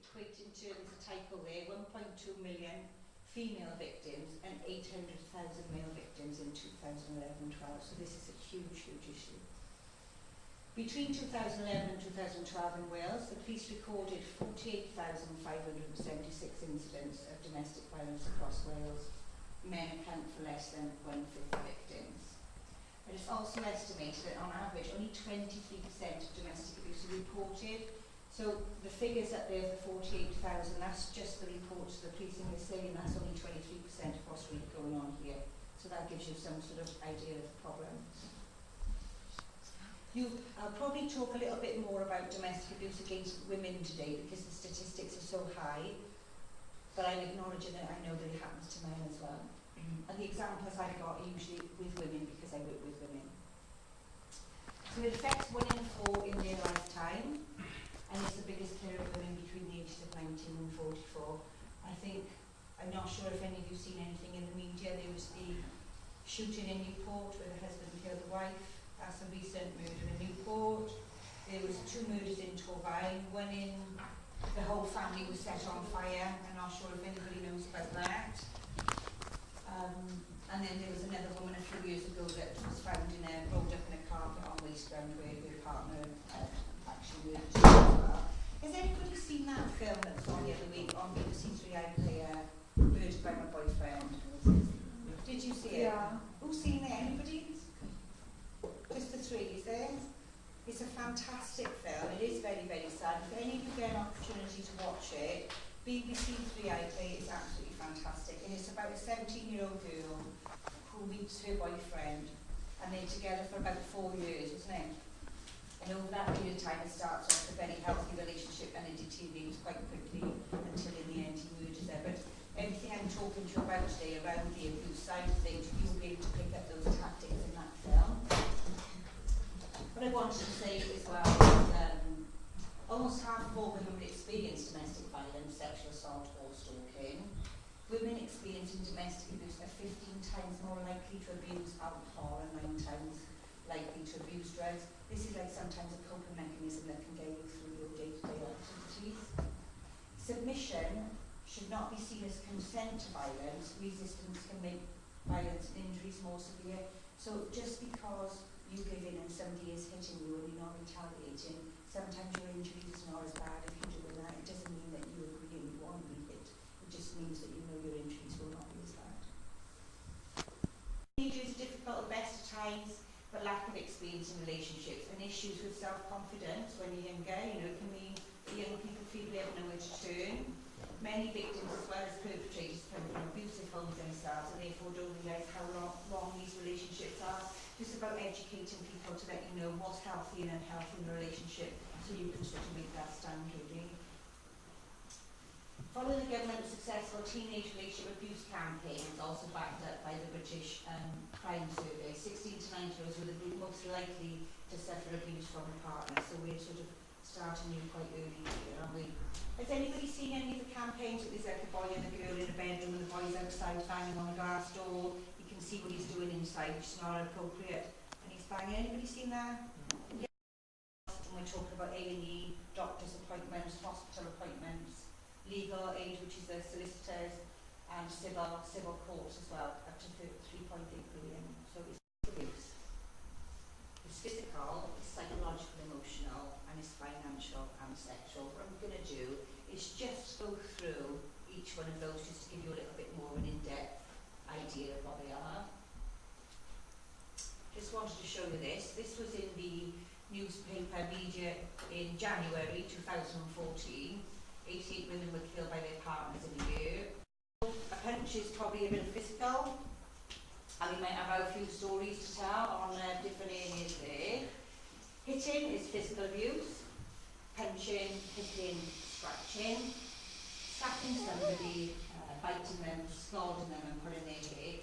equate in terms of typo there, 1.2 million female victims and 800,000 male victims in 2011-12. So this is a huge, huge issue. Between 2011 and 2012 in Wales, the police recorded 48,576 incidents of domestic violence across Wales. Men account for less than 1/5 of victims. It is also estimated that on average only 23% of domestic abuse are reported. So the figures up there, the 48,000, that's just the reports the policing is saying, that's only 23% of what's really going on here. So that gives you some sort of idea of the problem. I'll probably talk a little bit more about domestic abuse against women today because the statistics are so high, but I'm acknowledging that I know that it happens to men as well. And the examples I've got are usually with women because I work with women. So it affects 1 in 4 in their lifetime, and it's the biggest killer of women between the ages of 19 and 44. I'm not sure if any of you have seen anything in the media. There was the shooting in Newport where the husband killed the wife. That's a recent murder in Newport. There was 2 murders in Torvine. One in the whole family was set on fire. I'm not sure if anybody knows about that. And then there was another woman a few years ago that was found rolled up in a carpet on waste ground where her partner actually murdered her as well. Has anybody seen that film that was on the other week on BBC 3 iPlayer, Murdered by My Boyfriend? Did you see it? Yeah. Who's seen it? Anybody? Just the 3, is there? It's a fantastic film. It is very, very sad. If any of you get an opportunity to watch it, BBC 3 iPlayer is absolutely fantastic. And it's about a 17-year-old girl who meets her boyfriend, and they're together for about 4 years, isn't it? And over that period of time, it starts off a very healthy relationship and it deteriorates quite quickly until in the end he murders her. But everything I'm talking to you about today around the abuse side of things, you'll be able to pick up those tactics in that film. What I wanted to say as well is almost half of all women will experience domestic violence, sexual assault or stalking. Women experiencing domestic abuse are 15 times more likely to abuse alcohol and 9 times likely to abuse drugs. This is like sometimes a coping mechanism that can get you through your day-to-day activities. Submission should not be seen as consent to violence. Resistance can make violence and injuries more severe. So just because you give in and somebody is hitting you and you're not retaliating, sometimes your injury is not as bad if you're doing that. It doesn't mean that you agree and you want to be hit. It just means that you know your injuries will not be as bad. Teenagers are difficult at best of times, but lack of experience in relationships and issues with self-confidence when you're younger, it can mean the young people feel they have nowhere to turn. Many victims as well as perpetrators come from abusive homes themselves and therefore don't realise how long these relationships are. Just about educating people to let you know what's healthy and unhealthy in a relationship so you can sort of make that stand really. Following the government's successful teenage relationship abuse campaigns, also backed up by the British Crime Survey, 16 to 19-year-olds were the group most likely to suffer abuse from a partner. So we're sort of starting you quite early here, aren't we? Has anybody seen any of the campaigns where there's like a boy and a girl in a bedroom and the boy's outside banging on a glass door? You can see what he's doing inside, which is not appropriate, and he's banging. Anybody seen that? Yeah. And we're talking about A&E, doctor's appointments, hospital appointments, legal aid, which is the solicitors, and civil courts as well, up to 3.8 billion. So it's abuse. It's physical, it's psychological, emotional, and it's financial and sexual. What I'm going to do is just go through each one of those just to give you a little bit more of an in-depth idea of what they are. Just wanted to show you this. This was in the newspaper media in January 2014. 88 women were killed by their partners in a year. A punch is probably a bit physical, and we might have a few stories to tell on different areas there. Hitting is physical abuse. Punching, hitting, scratching. Slapping somebody, biting them, scalding them and pulling their hair.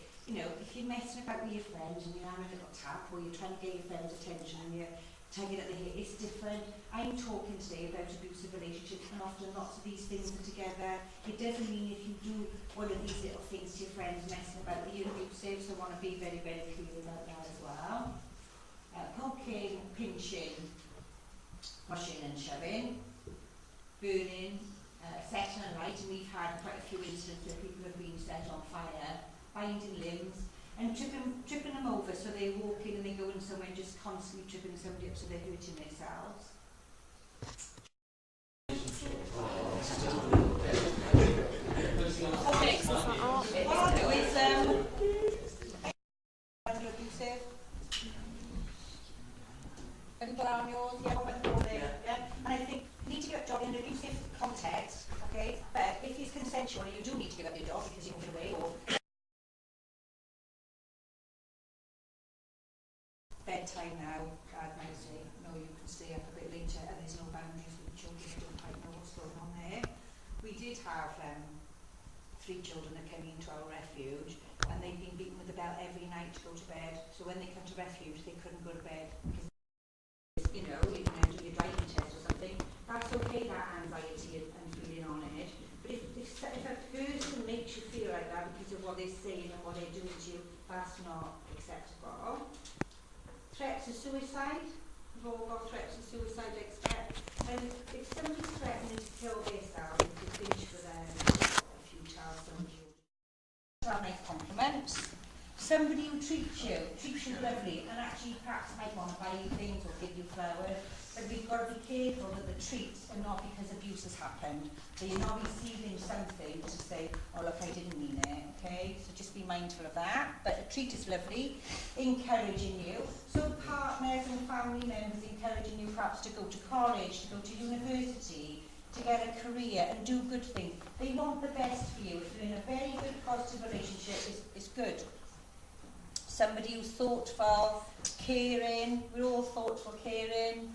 If you're messing about with your friends and you're having a little tap, or you're trying to get your friend's attention and you're tugging at the hair, it's different. I'm talking today about abusive relationships, and often lots of these things are together. It doesn't mean if you do one of these little things to your friends messing about that you're abusive, so I want to be very, very clear about that as well. Poking, pinching, pushing and shoving, burning, set and alight, and we've had quite a few incidents where people have been set on fire, binding limbs, and tripping them over, so they're walking and they're going somewhere and just constantly tripping somebody up so they're hurting themselves. Okay, what I'll do is abusive. Have you got on yours? Yeah, I'll put them all there. Yeah. And I think you need to give up dog in an abusive context, okay? But if it's consensual, you do need to give up your dog because you want it away, or bedtime now, God might say, no, you can stay up a bit later, and there's no boundaries with the children who don't quite know what's going on there. We did have 3 children that came into our refuge, and they'd been beaten with a belt every night to go to bed. So when they come to refuge, they couldn't go to bed because, you know, you're going to do your driving test or something. That's okay, that anxiety and feeling on edge. But if a person makes you feel like that because of what they're saying and what they're doing to you, that's not acceptable. Threats of suicide. We've all got threats of suicide, expect. And if somebody's threatening to kill themselves, to finish for them, if you tell somebody to make compliments. Somebody who treats you lovely, and actually perhaps might want to buy you things or give you flowers. But we've got to be careful that the treats are not because abuse has happened. So you're not receiving something to say, oh look, I didn't mean it, okay? So just be mindful of that. But a treat is lovely, encouraging you. So partners and family members encouraging you perhaps to go to college, to go to university, to get a career and do good things. They want the best for you. If you're in a very good positive relationship, it's good. Somebody who's thoughtful, caring, we're all thoughtful, caring.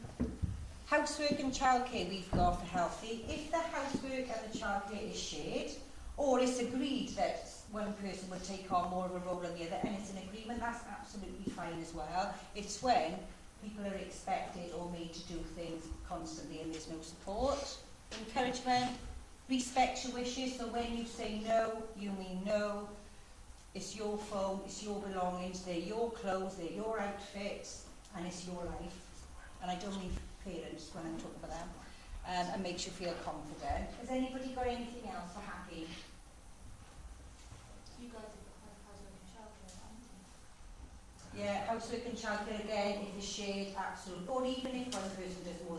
Housework and childcare we've got for healthy. If the housework and the childcare is shared, or it's agreed that one person will take on more of a role than the other, and it's an agreement, that's absolutely fine as well. It's when people are expected or made to do things constantly and there's no support. Encouragement, respect your wishes, so when you say no, you mean no. It's your phone, it's your belongings, they're your clothes, they're your outfits, and it's your life. And I don't mean parents when I'm talking about them. And makes you feel confident. Has anybody got anything else for happy? You guys have got housework and childcare, haven't you? Yeah, housework and childcare again, if it's shared, absolutely. Or even if one person does more